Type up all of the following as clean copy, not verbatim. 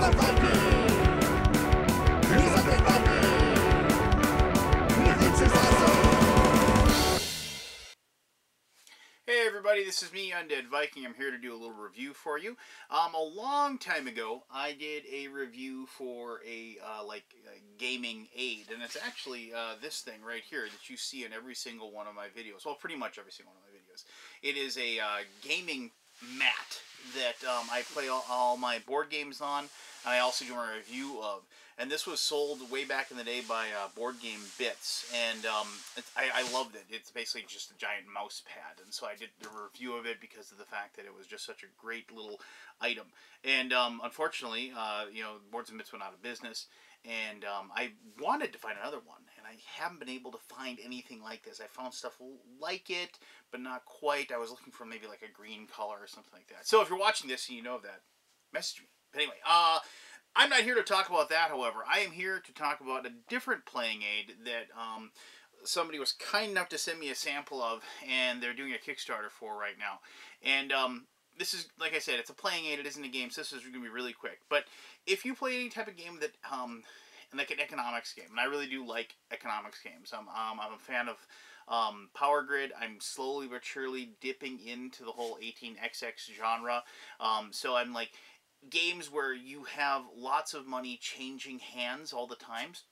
Hey everybody, this is me, Undead Viking. I'm here to do a little review for you. A long time ago, I did a review for a gaming aid, and it's actually this thing right here that you see in every single one of my videos. Well, pretty much every single one of my videos. It is a gaming mat that I play all my board games on, and I also do a review of. And this was sold way back in the day by Board Game Bits, and I loved it. It's basically just a giant mouse pad, and so I did the review of it because of the fact that it was just such a great little item. And unfortunately, you know, Boards and Bits went out of business, and I wanted to find another one, and I haven't been able to find anything like this. I found stuff like it, but not quite. I was looking for maybe like a green color or something like that. So if you're watching this and you know that, message me. But anyway, I'm not here to talk about that, however. I am here to talk about a different playing aid that somebody was kind enough to send me a sample of, and they're doing a Kickstarter for right now. And this is, like I said, it's a playing aid. It isn't a game, so this is going to be really quick. But if you play any type of game that, like an economics game, and I really do like economics games. I'm a fan of Power Grid. I'm slowly but surely dipping into the whole 18xx genre. So I'm like, games where you have lots of money changing hands all the times.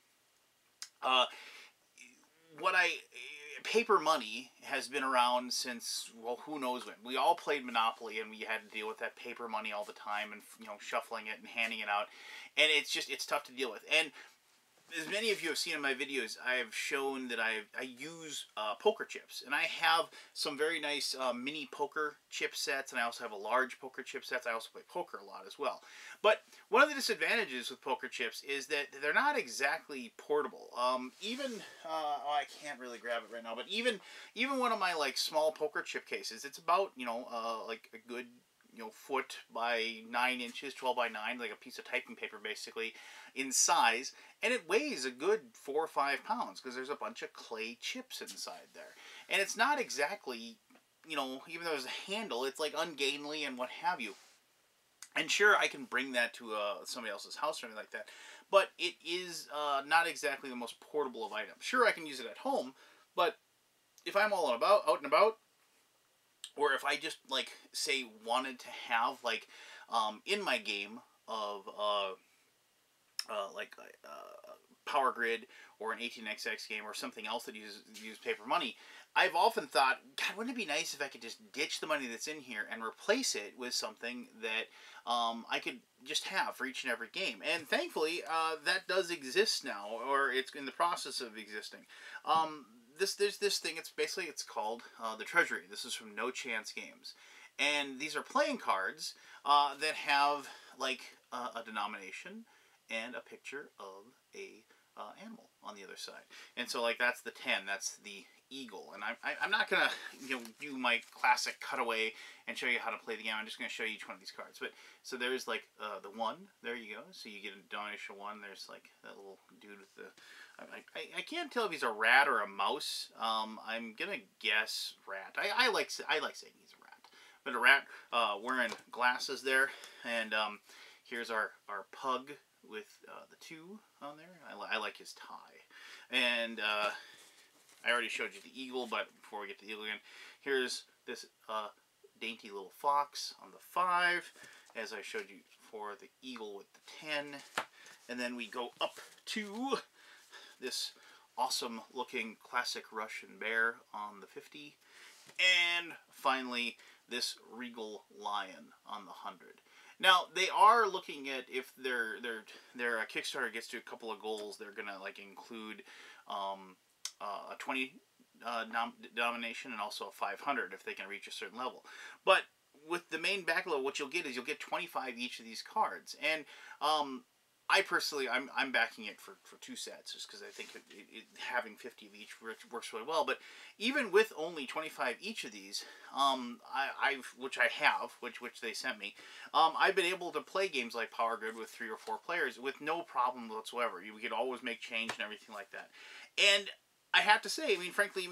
Paper money has been around since, well, who knows when. We all played Monopoly, and we had to deal with that paper money all the time, and, you know, shuffling it and handing it out. And it's tough to deal with. And as many of you have seen in my videos, I have shown that I use poker chips. And I have some very nice mini poker chip sets, and I also have a large poker chip sets. I also play poker a lot as well. But one of the disadvantages with poker chips is that they're not exactly portable. Oh, I can't really grab it right now, but even one of my like small poker chip cases, it's about, you know, like a good, you know, foot by 9 inches, 12 by 9, like a piece of typing paper basically in size, and it weighs a good 4 or 5 pounds because there's a bunch of clay chips inside there. And it's not exactly, you know, even though there's a handle, it's like ungainly and what have you. And sure, I can bring that to somebody else's house or anything like that, but it is not exactly the most portable of items. Sure, I can use it at home, but if I'm out and about, or if I just, like, say, wanted to have, like, in my game of, Power Grid or an 18xx game or something else that uses paper money, I've often thought, God, wouldn't it be nice if I could just ditch the money that's in here and replace it with something that I could just have for each and every game. And thankfully, that does exist now, or it's in the process of existing. There's this thing, it's called the Treasury. This is from No Chance Games. And these are playing cards that have, like, a denomination and a picture of a animal on the other side. And so, like, that's the 10, that's the eagle. And I'm not going to, you know, do my classic cutaway and show you how to play the game. I'm just going to show you each one of these cards. But so there's, like, the 1, there you go. So you get a denomination 1. There's, like, that little dude with the... I can't tell if he's a rat or a mouse. I'm gonna guess rat. I like saying he's a rat, but a rat wearing glasses there. And here's our pug with the 2 on there. I like his tie. And I already showed you the eagle, but before we get to the eagle again, here's this dainty little fox on the 5, as I showed you for the eagle with the 10. And then we go up to this awesome looking classic Russian bear on the 50. And finally, this regal lion on the 100. Now, they are looking at, if their Kickstarter gets to a couple of goals, they're going to, like, include a 20 denomination and also a 500 if they can reach a certain level. But with the main backload, what you'll get is you'll get 25 each of these cards. And I personally, I'm backing it for 2 sets, just because I think having 50 of each works really well. But even with only 25 each of these, which they sent me, I've been able to play games like Power Grid with 3 or 4 players with no problem whatsoever. We could always make change and everything like that. And I have to say, I mean, frankly,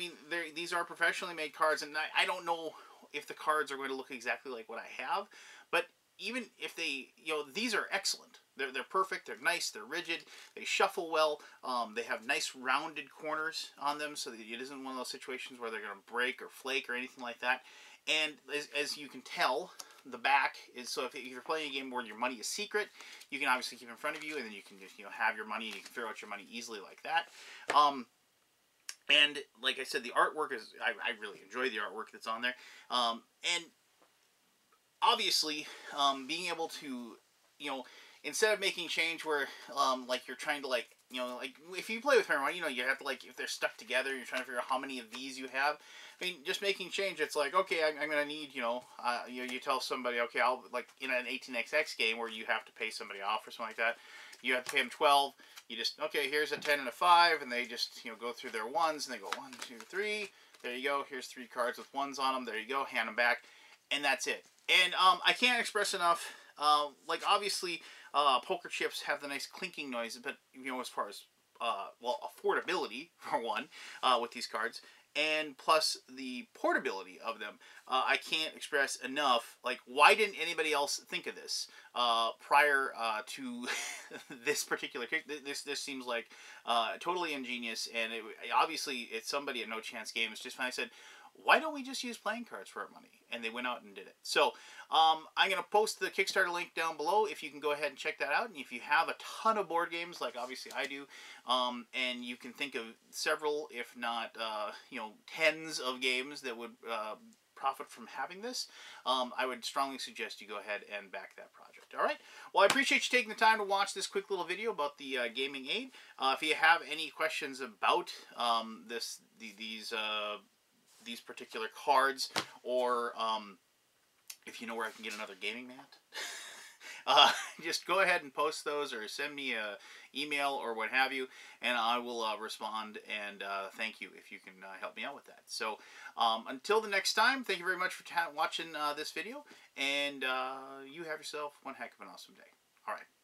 these are professionally made cards, and I don't know if the cards are going to look exactly like what I have, but even if they, you know, these are excellent. They're perfect. They're nice. They're rigid. They shuffle well. They have nice rounded corners on them, so that it isn't one of those situations where they're going to break or flake or anything like that. And as you can tell, the back is, so if you're playing a game where your money is secret, you can obviously keep it in front of you, and then you can just have your money, and you can figure out your money easily like that. And like I said, the artwork is, I really enjoy the artwork that's on there. And obviously, being able to, instead of making change where, like, you're trying to, like, like, if you play with paper money, you have to, like, if they're stuck together, you're trying to figure out how many of these you have. I mean, just making change, it's like, okay, I'm going to need, you tell somebody, okay, I'll, like, in an 18xx game where you have to pay somebody off or something like that, you have to pay them 12, you just, okay, here's a 10 and a 5, and they just, go through their ones, and they go 1, 2, 3, there you go, here's 3 cards with ones on them, there you go, hand them back, and that's it. And I can't express enough, like, obviously, poker chips have the nice clinking noise, but, as far as, well, affordability, for one, with these cards, and plus the portability of them, I can't express enough, like, why didn't anybody else think of this prior to this particular kick? This seems like totally ingenious, and obviously it's somebody at No Chance Games just finally said, why don't we just use playing cards for our money? And they went out and did it. So I'm going to post the Kickstarter link down below if you can go ahead and check that out. And if you have a ton of board games, like obviously I do, and you can think of several, if not, tens of games that would profit from having this, I would strongly suggest you go ahead and back that project. All right. Well, I appreciate you taking the time to watch this quick little video about the gaming aid. If you have any questions about these particular cards, or if you know where I can get another gaming mat, just go ahead and post those, or send me a email or what have you, and I will respond and thank you if you can help me out with that. So until the next time, thank you very much for watching this video, and you have yourself one heck of an awesome day. All right.